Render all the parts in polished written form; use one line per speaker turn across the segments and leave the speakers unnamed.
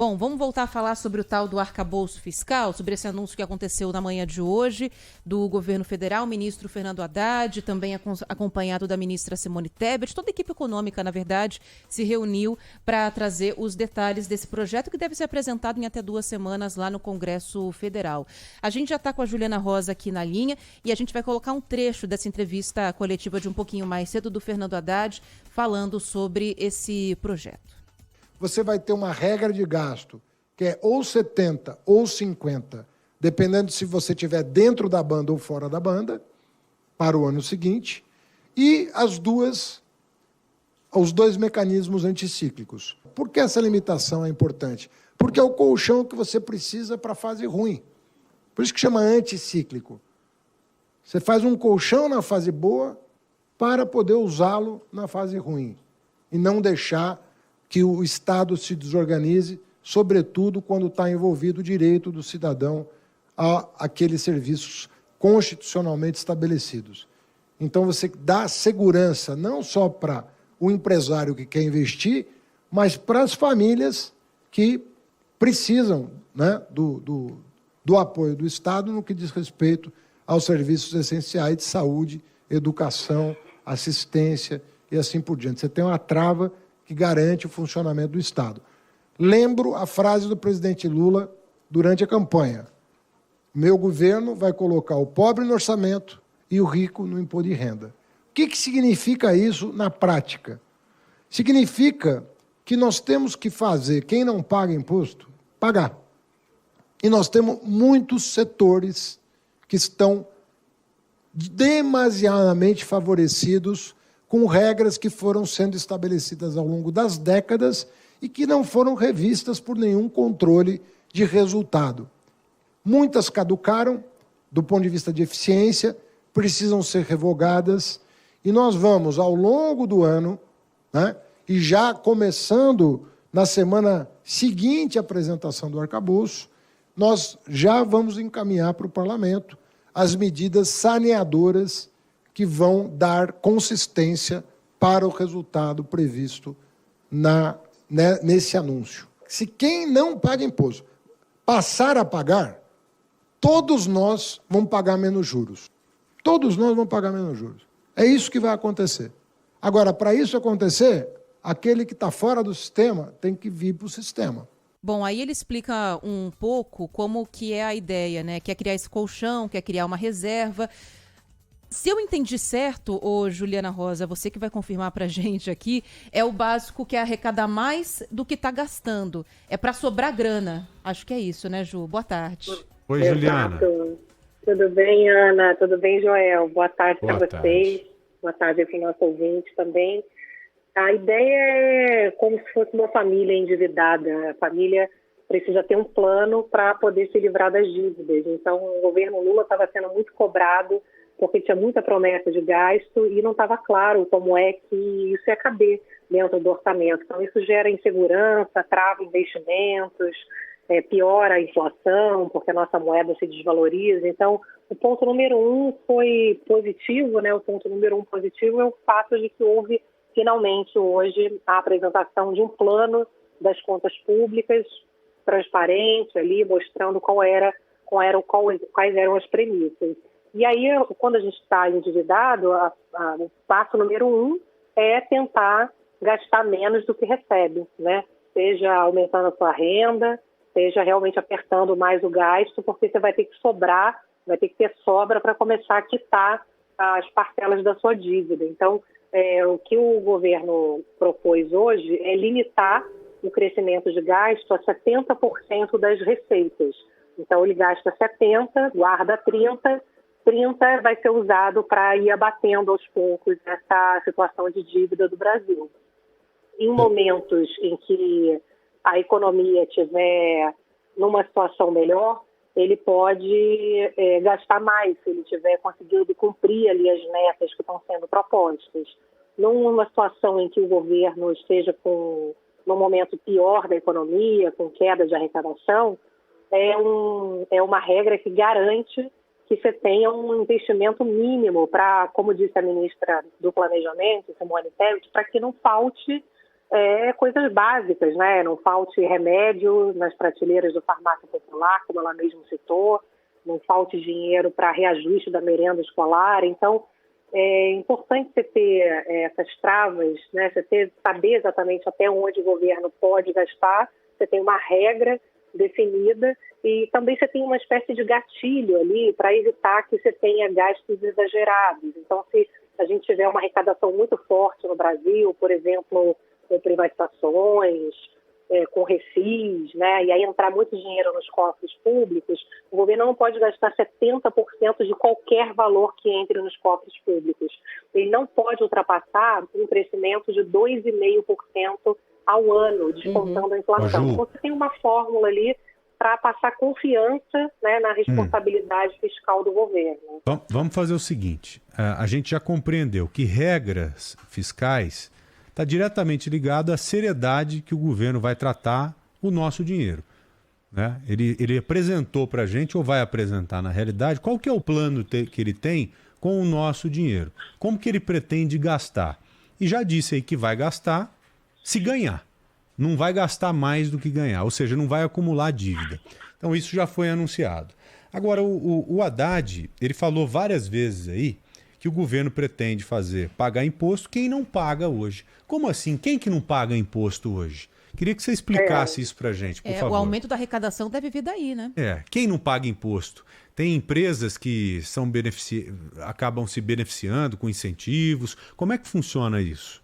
Bom, vamos voltar a falar sobre o tal do arcabouço fiscal, sobre esse anúncio que aconteceu na manhã de hoje do governo federal, o ministro Fernando Haddad, também acompanhado da ministra Simone Tebet. Toda a equipe econômica, na verdade, se reuniu para trazer os detalhes desse projeto que deve ser apresentado em até 2 semanas lá no Congresso Federal. A gente já está com a Juliana Rosa aqui na linha e a gente vai colocar um trecho dessa entrevista coletiva de um pouquinho mais cedo do Fernando Haddad falando sobre esse projeto.
Você vai ter uma regra de gasto, que é ou 70 ou 50, dependendo se você estiver dentro da banda ou fora da banda, para o ano seguinte, e os dois mecanismos anticíclicos. Por que essa limitação é importante? Porque é o colchão que você precisa para a fase ruim. Por isso que chama anticíclico. Você faz um colchão na fase boa para poder usá-lo na fase ruim e não deixar que o Estado se desorganize, sobretudo quando está envolvido o direito do cidadão àqueles serviços constitucionalmente estabelecidos. Então, você dá segurança não só para o empresário que quer investir, mas para as famílias que precisam, né, do apoio do Estado no que diz respeito aos serviços essenciais de saúde, educação, assistência e assim por diante. Você tem uma trava que garante o funcionamento do Estado. Lembro a frase do presidente Lula durante a campanha: meu governo vai colocar o pobre no orçamento e o rico no imposto de renda. O que significa isso na prática? Significa que nós temos que fazer quem não paga imposto, pagar. E nós temos muitos setores que estão demasiadamente favorecidos com regras que foram sendo estabelecidas ao longo das décadas e que não foram revistas por nenhum controle de resultado. Muitas caducaram, do ponto de vista de eficiência, precisam ser revogadas, e nós vamos, ao longo do ano, né, e já começando na semana seguinte à apresentação do arcabouço, nós já vamos encaminhar para o Parlamento as medidas saneadoras que vão dar consistência para o resultado previsto nesse anúncio. Se quem não paga imposto passar a pagar, todos nós vamos pagar menos juros. Todos nós vamos pagar menos juros. É isso que vai acontecer. Agora, para isso acontecer, aquele que está fora do sistema tem que vir para o sistema.
Bom, aí ele explica um pouco como que é a ideia, né? Quer criar esse colchão, quer criar uma reserva. Se eu entendi certo, Juliana Rosa, você que vai confirmar pra gente aqui, é o básico que é arrecadar mais do que está gastando. É para sobrar grana. Acho que é isso, né, Ju? Boa tarde.
Oi, Juliana.
Exato. Tudo bem, Ana? Tudo bem, Joel? Boa tarde para vocês. Boa tarde para o nosso ouvinte também. A ideia é como se fosse uma família endividada. A família precisa ter um plano para poder se livrar das dívidas. Então, o governo Lula estava sendo muito cobrado porque tinha muita promessa de gasto e não estava claro como é que isso ia caber dentro do orçamento. Então, isso gera insegurança, trava investimentos, piora a inflação, porque a nossa moeda se desvaloriza. Então, o ponto número 1 foi positivo, né? O ponto número 1 positivo é o fato de que houve, finalmente, hoje, a apresentação de um plano das contas públicas, transparente, ali, mostrando quais eram as premissas. E aí, quando a gente está endividado, o passo número 1 é tentar gastar menos do que recebe, né? Seja aumentando a sua renda, seja realmente apertando mais o gasto, porque você vai ter que sobrar, vai ter que ter sobra para começar a quitar as parcelas da sua dívida. Então, o que o governo propôs hoje é limitar o crescimento de gasto a 70% das receitas. Então, ele gasta 70%, guarda 30%, 30% vai ser usado para ir abatendo aos poucos essa situação de dívida do Brasil. Em momentos em que a economia estiver numa situação melhor, ele pode gastar mais, se ele tiver conseguido cumprir ali as metas que estão sendo propostas. Numa situação em que o governo esteja num momento pior da economia, com queda de arrecadação, é uma regra que garante que você tenha um investimento mínimo para, como disse a ministra do Planejamento, Simone Tebet, para que não falte coisas básicas, né? Não falte remédio nas prateleiras do farmácia popular, como ela mesma citou, não falte dinheiro para reajuste da merenda escolar. Então, é importante você ter essas travas, né? Você saber exatamente até onde o governo pode gastar, você tem uma regra definida e também você tem uma espécie de gatilho ali para evitar que você tenha gastos exagerados. Então, se a gente tiver uma arrecadação muito forte no Brasil, por exemplo, com privatizações, com refis, né, e aí entrar muito dinheiro nos cofres públicos, o governo não pode gastar 70% de qualquer valor que entre nos cofres públicos. Ele não pode ultrapassar um crescimento de 2,5% ao ano, descontando a inflação. Então, você tem uma fórmula ali para passar confiança, né, na responsabilidade fiscal do governo.
Vamos fazer o seguinte, a gente já compreendeu que regras fiscais está diretamente ligado à seriedade que o governo vai tratar o nosso dinheiro, né? Ele apresentou para a gente, ou vai apresentar na realidade, qual que é o plano que ele tem com o nosso dinheiro, como que ele pretende gastar. E já disse aí que vai gastar se ganhar, não vai gastar mais do que ganhar, ou seja, não vai acumular dívida. Então isso já foi anunciado. Agora, o Haddad, ele falou várias vezes aí que o governo pretende pagar imposto quem não paga hoje. Como assim? Quem que não paga imposto hoje? Queria que você explicasse isso pra gente, por favor.
O aumento da arrecadação deve vir daí, né?
Quem não paga imposto? Tem empresas que acabam se beneficiando com incentivos. Como é que funciona isso?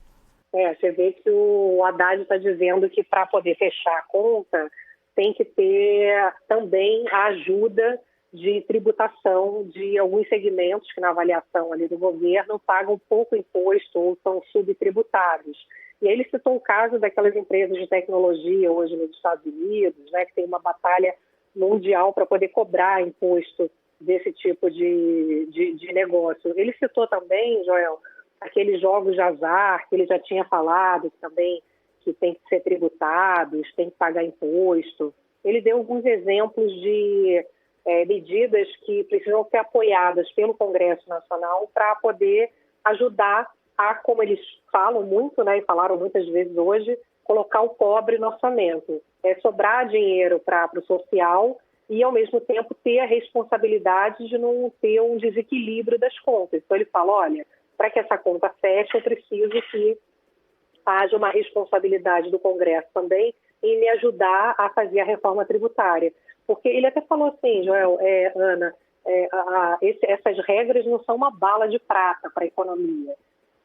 Você vê que o Haddad está dizendo que para poder fechar a conta tem que ter também a ajuda de tributação de alguns segmentos que na avaliação ali do governo pagam pouco imposto ou são subtributados. E aí ele citou o caso daquelas empresas de tecnologia hoje nos Estados Unidos, né, que tem uma batalha mundial para poder cobrar imposto desse tipo de negócio. Ele citou também, Joel, aqueles jogos de azar que ele já tinha falado também que tem que ser tributados, tem que pagar imposto. Ele deu alguns exemplos de medidas que precisam ser apoiadas pelo Congresso Nacional para poder ajudar a, como eles falam muito, né, e falaram muitas vezes hoje, colocar o pobre no orçamento. Sobrar dinheiro para o social e, ao mesmo tempo, ter a responsabilidade de não ter um desequilíbrio das contas. Então, ele fala, olha, para que essa conta feche, eu preciso que haja uma responsabilidade do Congresso também em me ajudar a fazer a reforma tributária. Porque ele até falou assim, Joel, Ana, essas regras não são uma bala de prata para a economia.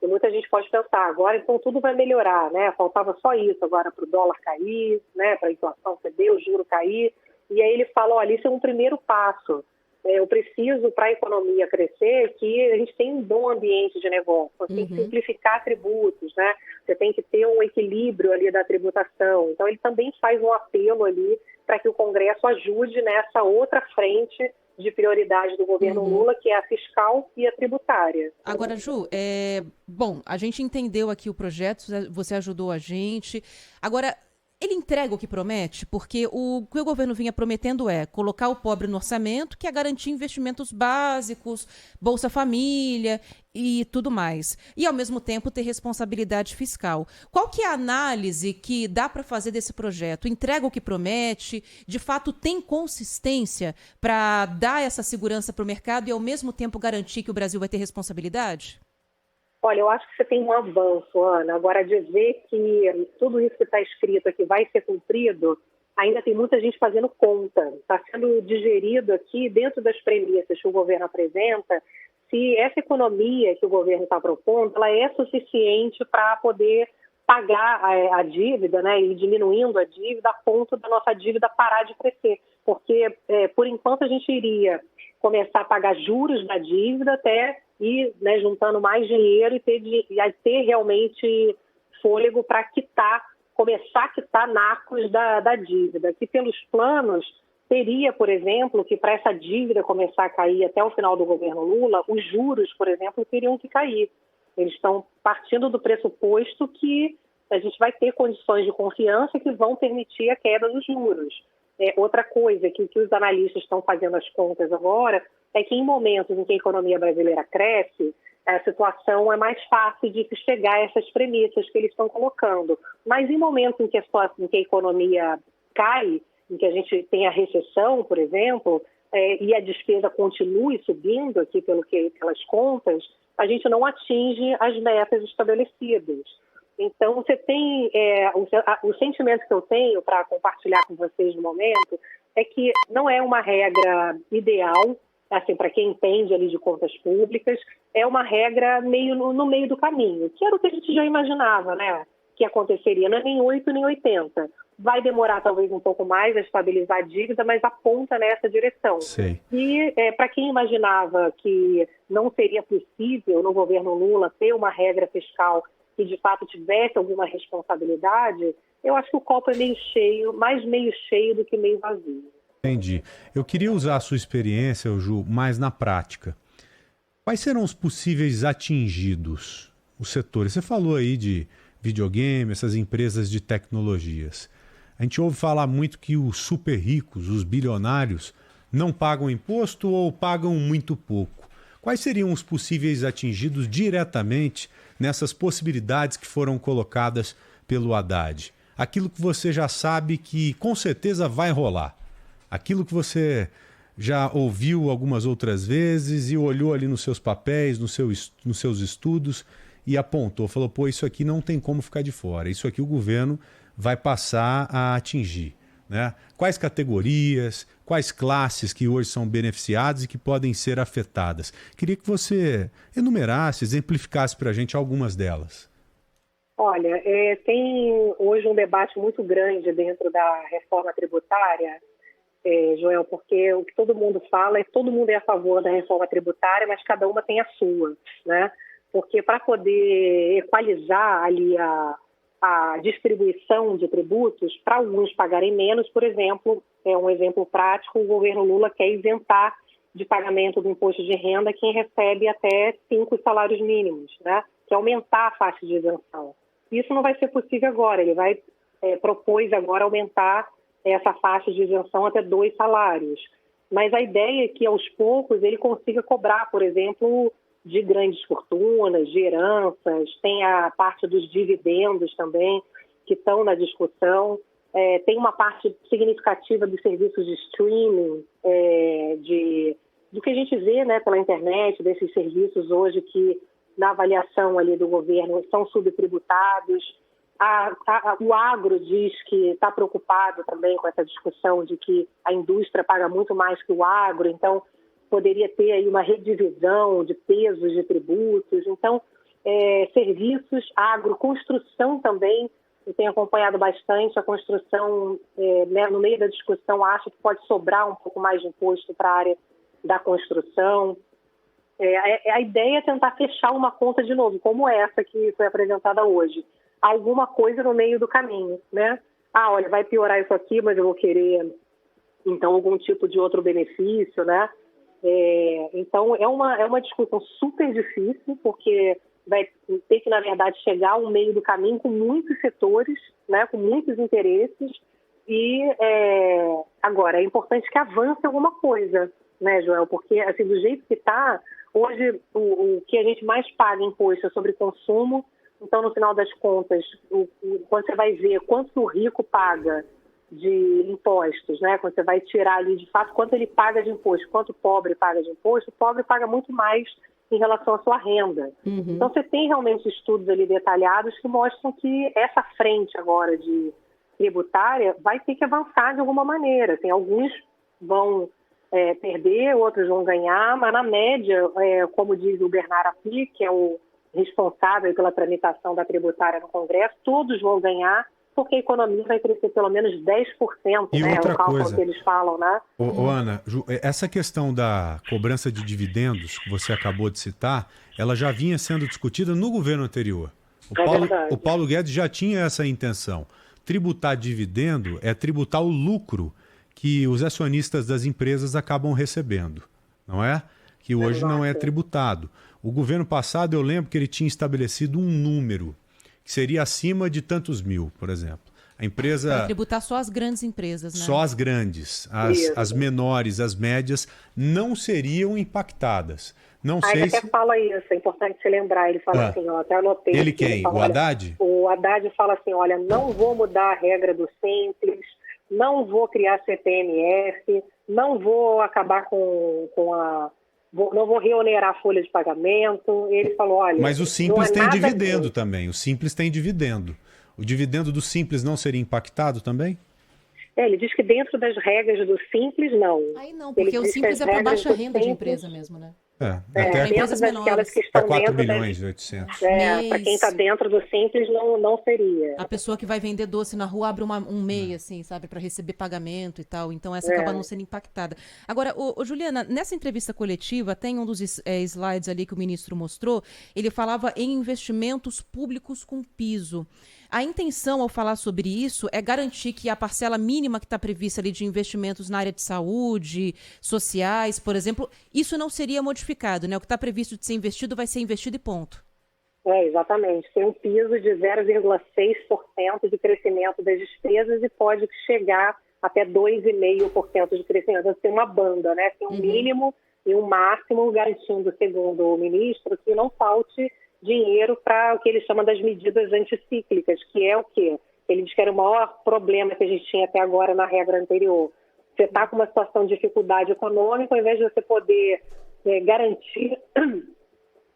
E muita gente pode pensar, agora então tudo vai melhorar, né? Faltava só isso agora para o dólar cair, né? Para a inflação ceder, o juro cair. E aí ele fala, olha, isso é um primeiro passo. Eu preciso, para a economia crescer, que a gente tenha um bom ambiente de negócio. Você tem que simplificar tributos, né? Você tem que ter um equilíbrio ali da tributação. Então, ele também faz um apelo ali para que o Congresso ajude nessa outra frente de prioridade do governo Lula, que é a fiscal e a tributária.
Agora, Ju, bom, a gente entendeu aqui o projeto, você ajudou a gente. Agora, ele entrega o que promete? Porque o que o governo vinha prometendo é colocar o pobre no orçamento, que é garantir investimentos básicos, Bolsa Família e tudo mais. E, ao mesmo tempo, ter responsabilidade fiscal. Qual que é a análise que dá para fazer desse projeto? Entrega o que promete? De fato, tem consistência para dar essa segurança para o mercado e, ao mesmo tempo, garantir que o Brasil vai ter responsabilidade?
Olha, eu acho que você tem um avanço, Ana. Agora, dizer que tudo isso que está escrito aqui vai ser cumprido, ainda tem muita gente fazendo conta. Está sendo digerido aqui dentro das premissas que o governo apresenta, se essa economia que o governo está propondo, ela é suficiente para poder pagar a dívida, né, e diminuindo a dívida a ponto da nossa dívida parar de crescer. Porque, por enquanto, a gente iria começar a pagar juros da dívida até ir, né, juntando mais dinheiro e ter realmente fôlego para começar a quitar nacos da dívida. Que pelos planos teria, por exemplo, que para essa dívida começar a cair até o final do governo Lula, os juros, por exemplo, teriam que cair. Eles estão partindo do pressuposto que a gente vai ter condições de confiança que vão permitir a queda dos juros. Outra coisa que os analistas estão fazendo as contas agora é que em momentos em que a economia brasileira cresce, a situação é mais fácil de chegar a essas premissas que eles estão colocando. Mas em momentos em que a economia cai, em que a gente tem a recessão, por exemplo, e a despesa continue subindo aqui pelas contas, a gente não atinge as metas estabelecidas. Então, você tem o sentimento que eu tenho para compartilhar com vocês no momento é que não é uma regra ideal, assim, para quem entende ali de contas públicas, é uma regra meio no meio do caminho, que era o que a gente já imaginava, né? Que aconteceria, não é nem 8 nem 80. Vai demorar talvez um pouco mais a estabilizar a dívida, mas aponta nessa direção.
Sim.
E para quem imaginava que não seria possível no governo Lula ter uma regra fiscal que de fato tivesse alguma responsabilidade, eu acho que o copo é meio cheio, mais meio cheio do que meio vazio.
Entendi. Eu queria usar a sua experiência, Ju, mais na prática. Quais serão os possíveis atingidos, os setores? Você falou aí de videogame, essas empresas de tecnologias. A gente ouve falar muito que os super ricos, os bilionários, não pagam imposto ou pagam muito pouco. Quais seriam os possíveis atingidos diretamente nessas possibilidades que foram colocadas pelo Haddad? Aquilo que você já sabe que com certeza vai rolar. Aquilo que você já ouviu algumas outras vezes e olhou ali nos seus papéis, nos seus estudos e apontou, falou, pô, isso aqui não tem como ficar de fora, isso aqui o governo vai passar a atingir, né? Quais categorias, quais classes que hoje são beneficiadas e que podem ser afetadas? Queria que você enumerasse, exemplificasse para a gente algumas delas.
Olha, tem hoje um debate muito grande dentro da reforma tributária, Joel, porque o que todo mundo fala é que todo mundo é a favor da reforma tributária, mas cada uma tem a sua, né? Porque para poder equalizar ali a distribuição de tributos, para alguns pagarem menos, por exemplo, um exemplo prático, o governo Lula quer isentar de pagamento do imposto de renda quem recebe até 5 salários mínimos, né? Que é aumentar a faixa de isenção. Isso não vai ser possível agora, ele vai propôs agora aumentar essa faixa de isenção até 2 salários. Mas a ideia é que, aos poucos, ele consiga cobrar, por exemplo, de grandes fortunas, de heranças, tem a parte dos dividendos também, que estão na discussão, tem uma parte significativa dos serviços de streaming, do que a gente vê, né, pela internet, desses serviços hoje que, na avaliação ali do governo, são subtributados. O agro diz que está preocupado também com essa discussão de que a indústria paga muito mais que o agro, então poderia ter aí uma redivisão de pesos de tributos. Então, serviços, agro, construção também, eu tenho acompanhado bastante a construção, né, no meio da discussão, acho que pode sobrar um pouco mais de imposto para a área da construção. A ideia é tentar fechar uma conta de novo, como essa que foi apresentada hoje. Alguma coisa no meio do caminho, né? Olha, vai piorar isso aqui, mas eu vou querer, então, algum tipo de outro benefício, né? Então, é uma discussão super difícil, porque vai ter que, na verdade, chegar ao meio do caminho com muitos setores, né? Com muitos interesses. E, agora, é importante que avance alguma coisa, né, Joel? Porque, assim, do jeito que está, hoje, o que a gente mais paga em imposto é sobre consumo. Então, no final das contas, quando você vai ver quanto o rico paga de impostos, né? Quando você vai tirar ali, de fato, quanto ele paga de imposto, quanto o pobre paga de imposto, o pobre paga muito mais em relação à sua renda. Uhum. Então, você tem realmente estudos ali detalhados que mostram que essa frente agora de tributária vai ter que avançar de alguma maneira. Tem alguns vão perder, outros vão ganhar, mas na média, como diz o Bernard Api, que é o responsável pela tramitação da tributária no Congresso, todos vão ganhar, porque a economia vai crescer pelo menos 10%,
e
né?
outra
É o cálculo
coisa,
que eles falam, né?
Ana, essa questão da cobrança de dividendos que você acabou de citar, ela já vinha sendo discutida no governo anterior. O Paulo Guedes já tinha essa intenção. Tributar dividendo é tributar o lucro que os acionistas das empresas acabam recebendo, não é? Que hoje não é tributado. O governo passado, eu lembro que ele tinha estabelecido um número que seria acima de tantos mil, por exemplo. A empresa...
Vai tributar só as grandes empresas, né?
Só as grandes. As menores, as médias, não seriam impactadas. Não
Aí
sei
ele até
se...
fala isso, é importante se lembrar. Ele fala assim, ó, até anotei.
Ele
aqui,
quem?
fala,
O Haddad?
O Haddad fala assim, olha, não vou mudar a regra do Simples, não vou criar CPMF, não vou acabar não vou reonerar a folha de pagamento. Ele falou, olha...
Mas o Simples tem dividendo
disso.
também, o Simples tem dividendo. O dividendo do Simples não seria impactado também?
Ele diz que dentro das regras do Simples, não.
Aí não, porque o Simples é para baixa renda de empresa mesmo, né?
Até
empresas menores.
Que estão
4
dentro
milhões e 800.
para quem está dentro do Simples, não seria.
A pessoa que vai vender doce na rua abre um MEI, assim, sabe, para receber pagamento e tal. Então essa acaba não sendo impactada. Agora, Juliana, nessa entrevista coletiva, tem um dos slides ali que o ministro mostrou, ele falava em investimentos públicos com piso. A intenção, ao falar sobre isso, é garantir que a parcela mínima que está prevista ali de investimentos na área de saúde, sociais, por exemplo, isso não seria modificado, né? O que está previsto de ser investido vai ser investido e ponto.
Exatamente. Tem um piso de 0,6% de crescimento das despesas e pode chegar até 2,5% de crescimento. Tem uma banda, né? Tem um mínimo e um máximo, garantindo, segundo o ministro, que não falte dinheiro para o que ele chama das medidas anticíclicas, que é o quê? Ele diz que era o maior problema que a gente tinha até agora na regra anterior. Você está com uma situação de dificuldade econômica, ao invés de você poder garantir,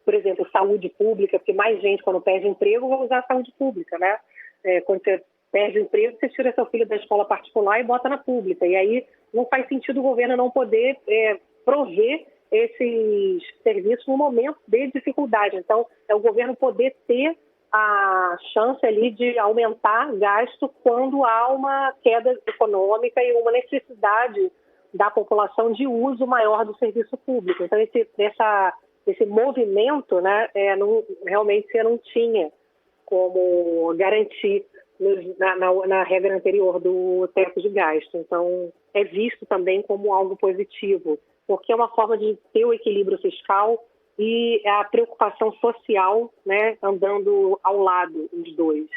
por exemplo, saúde pública, porque mais gente, quando perde emprego, vai usar a saúde pública, né? Quando você perde emprego, você tira seu filho da escola particular e bota na pública. E aí não faz sentido o governo não poder prover esses serviços no momento de dificuldade. Então, é o governo poder ter a chance ali de aumentar gasto quando há uma queda econômica e uma necessidade da população de uso maior do serviço público. Então, esse movimento, né, realmente você não tinha como garantir na regra anterior do teto de gasto. Então, é visto também como algo positivo, porque é uma forma de ter o equilíbrio fiscal e a preocupação social, né, andando ao lado, os dois.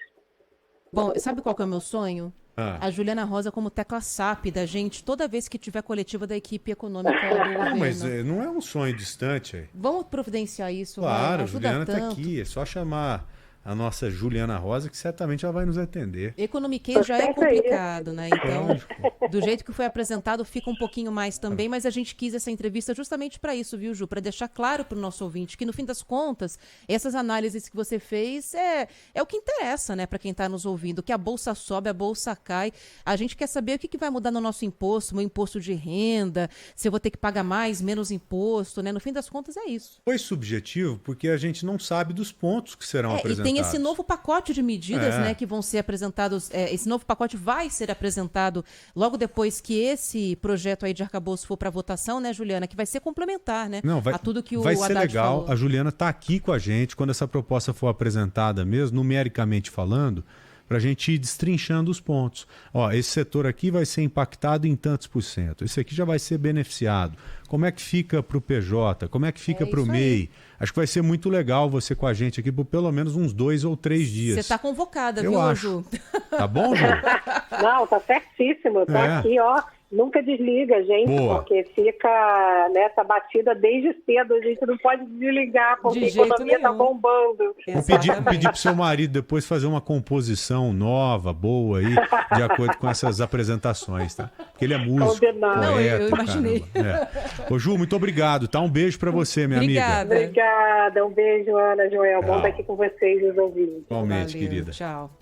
Bom, sabe qual que é o meu sonho? A Juliana Rosa como tecla SAP da gente, toda vez que tiver coletiva da equipe econômica do governo.
Mas não é um sonho distante.
Vamos providenciar isso.
Claro, a
ajuda
Juliana está
tanto.
aqui, é só chamar a nossa Juliana Rosa, que certamente ela vai nos atender.
Economiquez já é complicado, né? Então, do jeito que foi apresentado, fica um pouquinho mais também, mas a gente quis essa entrevista justamente para isso, viu, Ju? Para deixar claro para o nosso ouvinte que, no fim das contas, essas análises que você fez é o que interessa, né, para quem está nos ouvindo, que a bolsa sobe, a bolsa cai. A gente quer saber o que vai mudar no nosso imposto, meu imposto de renda, se eu vou ter que pagar mais, menos imposto, né? No fim das contas, é isso.
Foi subjetivo porque a gente não sabe dos pontos que serão apresentados.
E tem esse novo pacote de medidas, né, que vão ser apresentados. Esse novo pacote vai ser apresentado logo depois que esse projeto aí de arcabouço for para votação, né, Juliana? Que vai ser complementar, né?
Não,
a tudo que o
vai ser
Haddad
legal.
falou.
A Juliana está aqui com a gente quando essa proposta for apresentada mesmo, numericamente falando, para a gente ir destrinchando os pontos. Ó, esse setor aqui vai ser impactado em tantos por cento. Esse aqui já vai ser beneficiado. Como é que fica para o PJ? Como é que fica para o MEI? Acho que vai ser muito legal você com a gente aqui por pelo menos uns 2 ou 3 dias.
Você está convocada,
eu
viu,
acho.
Ju?
Tá bom, Ju?
Não, tá certíssimo. Tô aqui, ó. Nunca desliga, gente, porque fica nessa batida desde cedo. A gente não pode desligar, porque a economia tá bombando.
Vou pedir pro seu marido depois fazer uma composição nova, boa aí, de acordo com essas apresentações, tá? Porque ele é músico.
Não, eu imaginei.
Ô, Ju, muito obrigado, tá? Um beijo pra você, minha amiga.
Obrigada. Um beijo, Ana, Joel. Bom estar aqui com vocês, os ouvintes.
Igualmente,
Valeu,
querida.
Tchau.